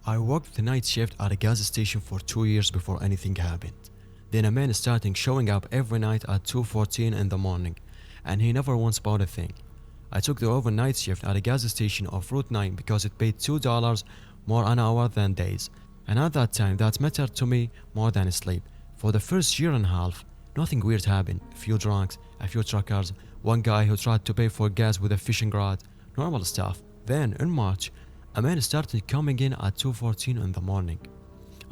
I worked the night shift at a gas station for 2 years before anything happened. Then a man started showing up every night at 2:14 in the morning, and he never once bought a thing. I took the overnight shift at a gas station off Route 9 because it paid $2 more an hour than days, and at that time that mattered to me more than sleep. For the first year and a half, nothing weird happened. A few drunks, a few truckers, one guy who tried to pay for gas with a fishing rod, normal stuff. Then, in March, a man started coming in at 2:14 in the morning.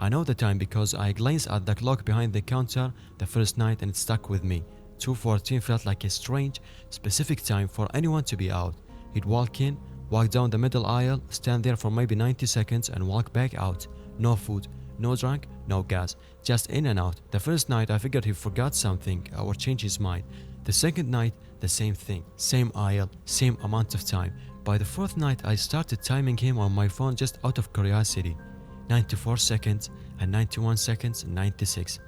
I know the time because I glanced at the clock behind the counter the first night and it stuck with me. 2:14 felt like a strange, specific time for anyone to be out. He'd walk in, walk down the middle aisle, stand there for maybe 90 seconds and walk back out. No food, no drink, no gas, just in and out. The first night I figured he forgot something or changed his mind. The second night, the same thing, same aisle, same amount of time. By the fourth night I started timing him on my phone just out of curiosity. 94 seconds and 91 seconds and 96.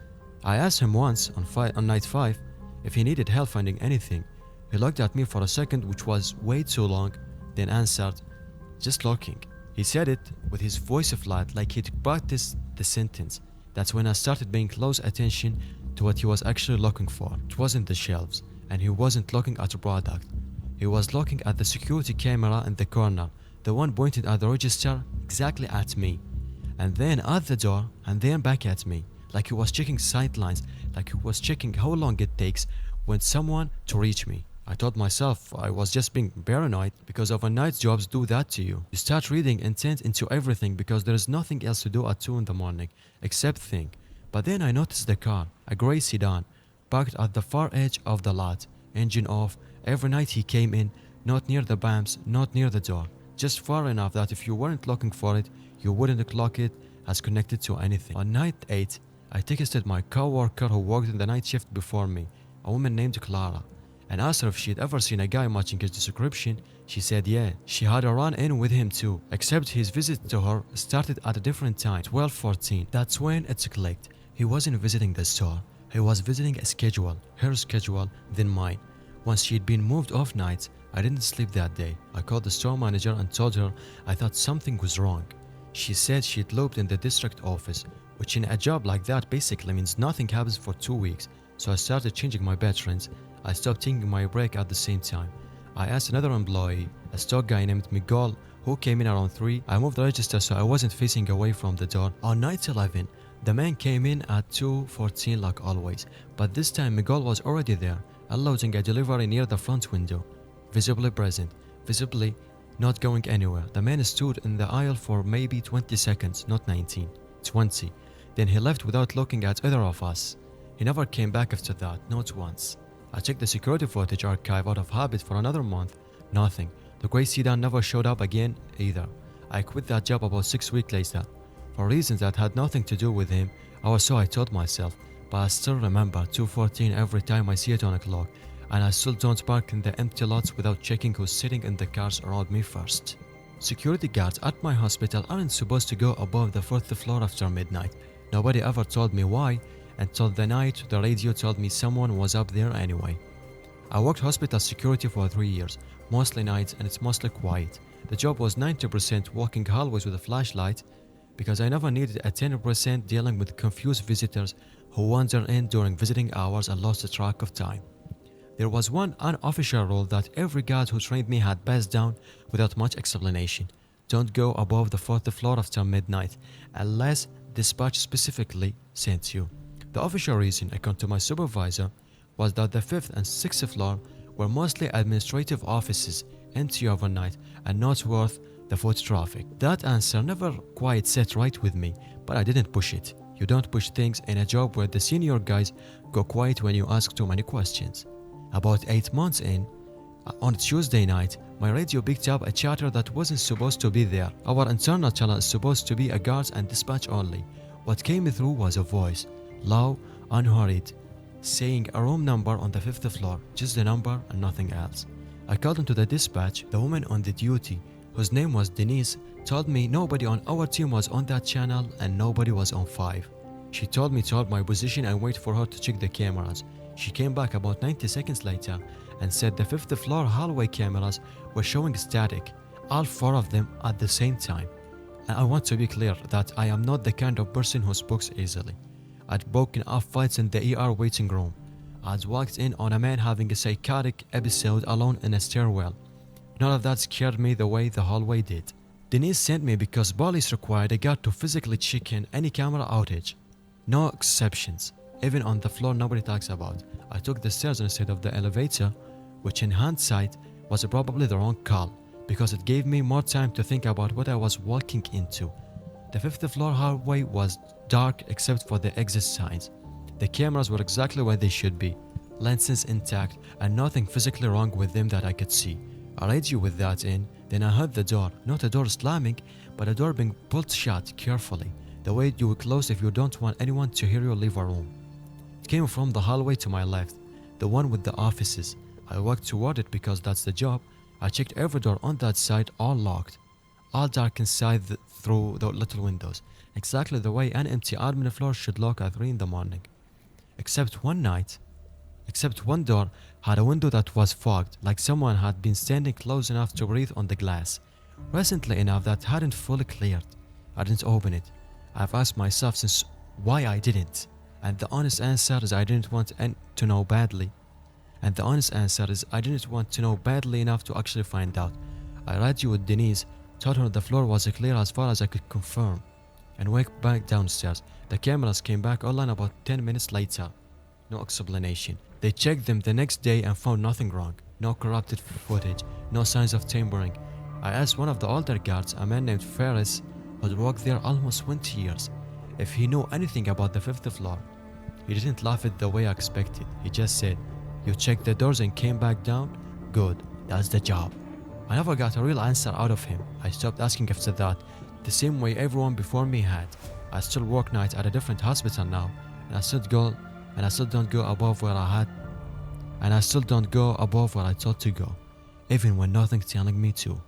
I asked him once on night 5 if he needed help finding anything. He looked at me for a second, which was way too long, then answered, "Just looking." He said it with his voice flat, like he'd practiced the sentence. That's when I started paying close attention to what he was actually looking for. It wasn't the shelves, and he wasn't looking at a product. He was looking at the security camera in the corner, the one pointed at the register exactly at me, and then at the door, and then back at me, like he was checking sightlines, like he was checking how long it takes when someone to reach me. I told myself I was just being paranoid because overnight jobs do that to you. You start reading intent into everything because there is nothing else to do at 2 in the morning except think. But then I noticed the car, a gray sedan, parked at the far edge of the lot, engine off. Every night he came in, not near the bumps, not near the door, just far enough that if you weren't looking for it, you wouldn't clock it as connected to anything. On night 8, I texted my co-worker who worked in the night shift before me, a woman named Clara, and asked her if she'd ever seen a guy matching his description. She said yeah, she had a run-in with him too, except his visit to her started at a different time, 12:14. That's when it clicked. He wasn't visiting the store, he was visiting a schedule, her schedule, then mine. Once she'd been moved off nights, I didn't sleep that day. I called the store manager and told her I thought something was wrong. She said she'd looked in the district office, which in a job like that basically means nothing happens for 2 weeks. So I started changing my patrons. I stopped taking my break at the same time. I asked another employee, a stock guy named Miguel, who came in around 3. I moved the register so I wasn't facing away from the door. On night 11, the man came in at 2:14 like always, but this time Miguel was already there, unloading a delivery near the front window. Visibly present, visibly not going anywhere. The man stood in the aisle for maybe 20 seconds, not 19, 20. Then he left without looking at either of us. He never came back after that, not once. I checked the security footage archive out of habit for another month. Nothing. The grey sedan never showed up again either. I quit that job about 6 weeks later, for reasons that had nothing to do with him, or so I told myself, but I still remember 2:14 every time I see it on a clock, and I still don't park in the empty lots without checking who's sitting in the cars around me first. Security guards at my hospital aren't supposed to go above the 4th floor after midnight. Nobody ever told me why, until the night the radio told me someone was up there anyway. I worked hospital security for 3 years, mostly nights, and it's mostly quiet. The job was 90% walking hallways with a flashlight, because I never needed a 10% dealing with confused visitors who wander in during visiting hours and lost track of time. There was one unofficial rule that every guard who trained me had passed down without much explanation. Don't go above the 4th floor after midnight, unless dispatch specifically sent you. The official reason, according to my supervisor, was that the 5th and 6th floor were mostly administrative offices, empty overnight, and not worth the foot traffic. That answer never quite sat right with me, but I didn't push it. You don't push things in a job where the senior guys go quiet when you ask too many questions. About 8 months in, on Tuesday night, my radio picked up a chatter that wasn't supposed to be there. Our internal channel is supposed to be a guards and dispatch only. What came through was a voice, low, unhurried, saying a room number on the 5th floor, just the number and nothing else. I called into the dispatch. The woman on the duty, whose name was Denise, told me nobody on our team was on that channel and nobody was on 5. She told me to hold my position and wait for her to check the cameras. She came back about 90 seconds later and said the 5th floor hallway cameras were showing static, all 4 of them at the same time. And I want to be clear that I am not the kind of person who speaks easily. I'd broken up fights in the ER waiting room. I'd walked in on a man having a psychotic episode alone in a stairwell. None of that scared me the way the hallway did. Denise sent me because police required a guard to physically check in any camera outage. No exceptions, even on the floor nobody talks about. I took the stairs instead of the elevator, which in hindsight was probably the wrong call, because it gave me more time to think about what I was walking into. The 5th floor hallway was dark except for the exit signs. The cameras were exactly where they should be, lenses intact, and nothing physically wrong with them that I could see. I read you with that in, then I heard the door, not a door slamming, but a door being pulled shut carefully, the way you would close if you don't want anyone to hear you leave a room. It came from the hallway to my left, the one with the offices. I walked toward it because that's the job. I checked every door on that side, all locked, all dark inside through the little windows, exactly the way an empty admin floor should look at 3 in the morning. Except one door had a window that was fogged, like someone had been standing close enough to breathe on the glass, recently enough that hadn't fully cleared. I didn't open it. I've asked myself since why I didn't, and the honest answer is I didn't want to know badly. And the honest answer is I didn't want to know badly enough to actually find out. I read you with Denise, told her the floor was clear as far as I could confirm, and went back downstairs. The cameras came back online about 10 minutes later. No explanation. They checked them the next day and found nothing wrong. No corrupted footage, no signs of tampering. I asked one of the older guards, a man named Ferris, who'd worked there almost 20 years, if he knew anything about the 5th floor. He didn't laugh it the way I expected. He just said, "You checked the doors and came back down? Good, that's the job." I never got a real answer out of him. I stopped asking after that, the same way everyone before me had. I still work nights at a different hospital now, and I still don't go above where I told to go, even when nothing's telling me to.